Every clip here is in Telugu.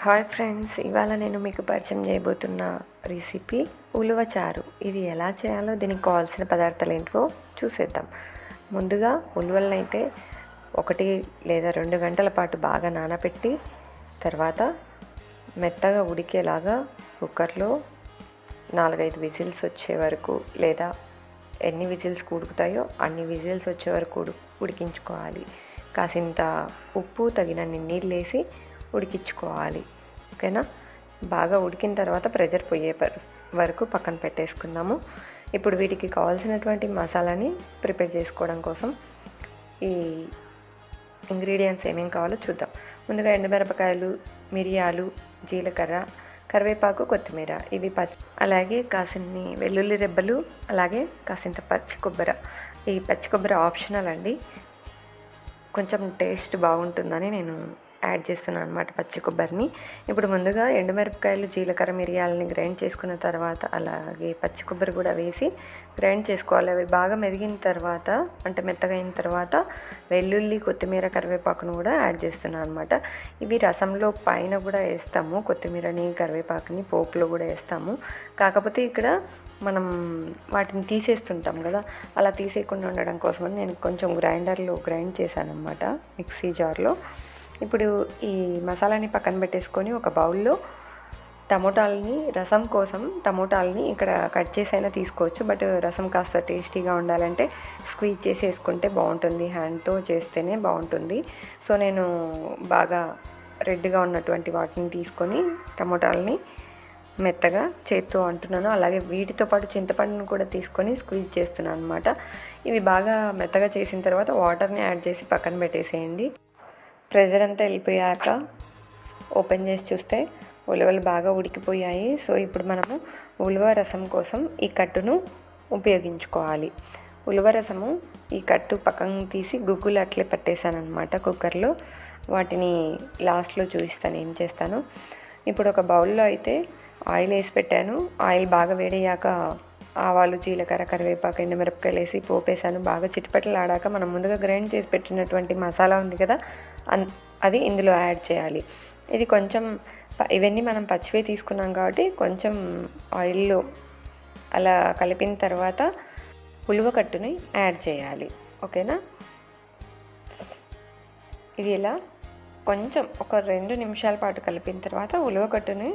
హాయ్ ఫ్రెండ్స్, ఇవాళ నేను మీకు పరిచయం చేయబోతున్న రెసిపీ ఉలువ చారు. ఇది ఎలా చేయాలో, దీనికి కావాల్సిన పదార్థాలు ఏంటో చూసేద్దాం. ముందుగా ఉలువలను అయితే 1 లేదా 2 గంటల పాటు బాగా నానబెట్టి తర్వాత మెత్తగా ఉడికేలాగా కుక్కర్లో 4-5 విజిల్స్ వచ్చే వరకు, లేదా ఎన్ని విజిల్స్ ఉడుకుతాయో అన్ని విజిల్స్ వచ్చే వరకు ఉడికించుకోవాలి. కాసింత ఉప్పు, తగినన్ని నీళ్ళు వేసి ఉడికించుకోవాలి. ఓకేనా? బాగా ఉడికిన తర్వాత ప్రెషర్ పోయే వరకు పక్కన పెట్టేసుకుందాము. ఇప్పుడు వీటికి కావాల్సినటువంటి మసాలాని ప్రిపేర్ చేసుకోవడం కోసం ఈ ఇంగ్రీడియంట్స్ ఏమేమి కావాలో చూద్దాం. ముందుగా ఎండుమిరపకాయలు, మిరియాలు, జీలకర్ర, కరివేపాకు, కొత్తిమీర, ఇవి అలాగే కాసిన్ని వెల్లుల్లి రెబ్బలు, అలాగే కాసింత పచ్చి కొబ్బరి. ఈ పచ్చి కొబ్బరి ఆప్షనల్ అండి, కొంచెం టేస్ట్ బాగుంటుందని నేను యాడ్ చేస్తున్నాను అనమాట పచ్చి కొబ్బరిని. ఇప్పుడు ముందుగా ఎండుమిరపకాయలు, జీలకర్ర, మిరియాలని గ్రైండ్ చేసుకున్న తర్వాత అలాగే పచ్చి కొబ్బరి కూడా వేసి గ్రైండ్ చేసుకోవాలి. అవి బాగా మెదిగిన తర్వాత, అంటే మెత్తగా అయిన తర్వాత వెల్లుల్లి, కొత్తిమీర, కరివేపాకును కూడా యాడ్ చేస్తున్నాను అనమాట. ఇవి రసంలో పైన కూడా వేస్తాము, కొత్తిమీరని, కరివేపాకుని పోపులో కూడా వేస్తాము. కాకపోతే ఇక్కడ మనం వాటిని తీసేస్తుంటాం కదా, అలా తీసేయకుండా ఉండడం కోసమని నేను కొంచెం గ్రైండర్లో గ్రైండ్ చేశాను అనమాట, మిక్సీ జార్లో. ఇప్పుడు ఈ మసాలాని పక్కన పెట్టేసుకొని ఒక బౌల్లో టమోటాలని, రసం కోసం టమోటాలని ఇక్కడ కట్ చేసి అయినా తీసుకోవచ్చు, బట్ రసం కాస్త టేస్టీగా ఉండాలంటే స్క్వీజ్ చేసి వేసుకుంటే బాగుంటుంది, హ్యాండ్తో చేస్తేనే బాగుంటుంది. సో నేను బాగా రెడ్గా ఉన్నటువంటి వాటిని తీసుకొని టమోటాలని మెత్తగా చేత్తో అంటున్నాను. అలాగే వీటితో పాటు చింతపండును కూడా తీసుకొని స్క్వీజ్ చేస్తున్నాను అనమాట. ఇవి బాగా మెత్తగా చేసిన తర్వాత వాటర్ని యాడ్ చేసి పక్కన పెట్టేసేయండి. ప్రెషర్ అంతా వెళ్ళిపోయాక ఓపెన్ చేసి చూస్తే ఉలవలు బాగా ఉడికిపోయాయి. సో ఇప్పుడు మనము ఉలువ రసం కోసం ఈ కట్టును ఉపయోగించుకోవాలి. ఉలువ రసము ఈ కట్టు పక్కన తీసి గుగ్గులు అట్లే పట్టేశాను అనమాట కుక్కర్లో. వాటిని లాస్ట్లో చూపిస్తాను ఏం చేస్తాను. ఇప్పుడు ఒక బౌల్లో అయితే ఆయిల్ వేసి పెట్టాను. ఆయిల్ బాగా వేడయ్యాక ఆవాలు, జీలకర్ర, కరివేపాకు, ఎండుమిరపకాయలు వేసి పోపేసాను. బాగా చిటిపటలు ఆడాక మనం ముందుగా గ్రైండ్ చేసి పెట్టినటువంటి మసాలా ఉంది కదా, అది ఇందులో యాడ్ చేయాలి. ఇది కొంచెం ఇవన్నీ మనం పచ్చివే తీసుకున్నాం కాబట్టి కొంచెం ఆయిల్లో అలా కలిపిన తర్వాత ఉలువ కట్టుని యాడ్ చేయాలి. ఓకేనా? ఇది ఇలా కొంచెం ఒక 2 నిమిషాల పాటు కలిపిన తర్వాత ఉలువ కట్టుని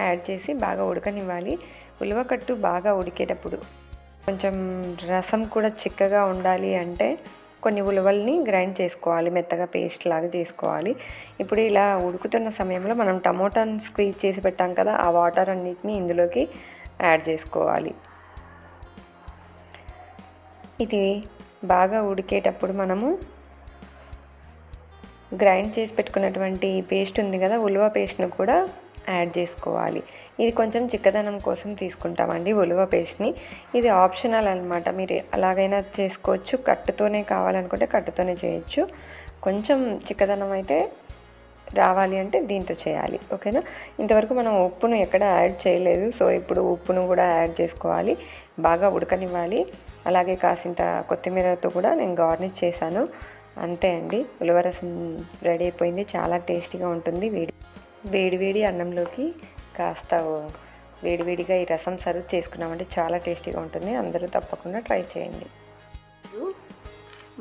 యాడ్ చేసి బాగా ఉడకనివ్వాలి. ఉలువకట్టు బాగా ఉడికేటప్పుడు కొంచెం రసం కూడా చిక్కగా ఉండాలి అంటే కొన్ని ఉలవల్ని గ్రైండ్ చేసుకోవాలి, మెత్తగా పేస్ట్ లాగా చేసుకోవాలి. ఇప్పుడు ఇలా ఉడుకుతున్న సమయంలో మనం టమోటాని స్క్వీజ్ చేసి పెట్టాం కదా, ఆ వాటర్ అన్నిటిని ఇందులోకి యాడ్ చేసుకోవాలి. ఇది బాగా ఉడికేటప్పుడు మనము గ్రైండ్ చేసి పెట్టుకున్నటువంటి పేస్ట్ ఉంది కదా, ఉలువ పేస్ట్ను కూడా యాడ్ చేసుకోవాలి. ఇది కొంచెం చిక్కదనం కోసం తీసుకుంటామండి ఉలువ పేస్ట్ని. ఇది ఆప్షనల్ అనమాట, మీరు అలాగైనా చేసుకోవచ్చు, కట్టుతోనే కావాలనుకుంటే కట్టుతోనే చేయొచ్చు. కొంచెం చిక్కదనం అయితే రావాలి అంటే దీంతో చేయాలి. ఓకేనా? ఇంతవరకు మనం ఉప్పును ఎక్కడ యాడ్ చేయలేదు, సో ఇప్పుడు ఉప్పును కూడా యాడ్ చేసుకోవాలి. బాగా ఉడకనివ్వాలి. అలాగే కాసింత కొత్తిమీరతో కూడా నేను గార్నిష్ చేశాను. అంతే అండి, ఉలువ రసం రెడీ అయిపోయింది. చాలా టేస్టీగా ఉంటుంది. వేడివేడి అన్నంలోకి కాస్త వేడివేడిగా ఈ రసం సర్వ్ చేసుకున్నామంటే చాలా టేస్టీగా ఉంటుంది. అందరూ తప్పకుండా ట్రై చేయండి.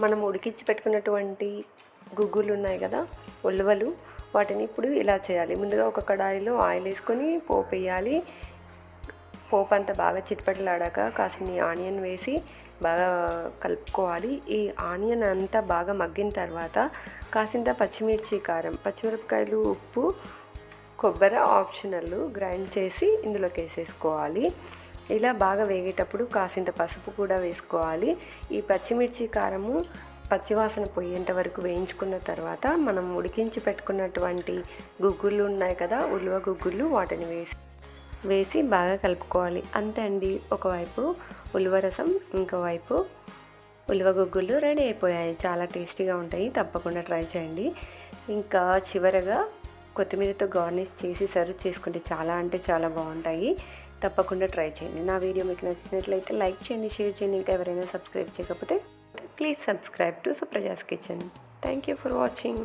మనం ఉడికించి పెట్టుకున్నటువంటి గుగ్గులు ఉన్నాయి కదా, ఉలువలు, వాటిని ఇప్పుడు ఇలా చేయాలి. ముందుగా ఒక కడాయిలో ఆయిల్ వేసుకొని పోపు వేయాలి. పోపు అంతా బాగా చిట్పటలాడాక కాసిన్ని ఆనియన్ వేసి బాగా కలుపుకోవాలి. ఈ ఆనియన్ అంతా బాగా మగ్గిన తర్వాత కాసింత పచ్చిమిర్చి, కారం, పచ్చిమిరపకాయలు, ఉప్పు, కొబ్బరి ఆప్షనల్ గ్రైండ్ చేసి ఇందులోకి వేసేసుకోవాలి. ఇలా బాగా వేగేటప్పుడు కాసింత పసుపు కూడా వేసుకోవాలి. ఈ పచ్చిమిర్చి, కారము పచ్చివాసన పోయేంత వరకు వేయించుకున్న తర్వాత మనం ఉడికించి పెట్టుకున్నటువంటి గుగ్గులు ఉన్నాయి కదా, ఉలువ గుగ్గులు, వాటిని వేసి బాగా కలుపుకోవాలి. అంతే అండి, ఒకవైపు ఉలువ రసం, ఇంకోవైపు ఉలువ గుగ్గులు రెడీ అయిపోయాయి. చాలా టేస్టీగా ఉంటాయి, తప్పకుండా ట్రై చేయండి. ఇంకా చివరగా కొత్తిమీరతో గార్నిష్ చేసి సర్వ్ చేసుకుంటే చాలా అంటే చాలా బాగుంటాయి. తప్పకుండా ట్రై చేయండి. నా వీడియో మీకు నచ్చినట్లయితే లైక్ చేయండి, షేర్ చేయండి. ఇంకా ఎవరైనా సబ్స్క్రైబ్ చేయకపోతే please subscribe to Supraja's kitchen. Thank you for watching.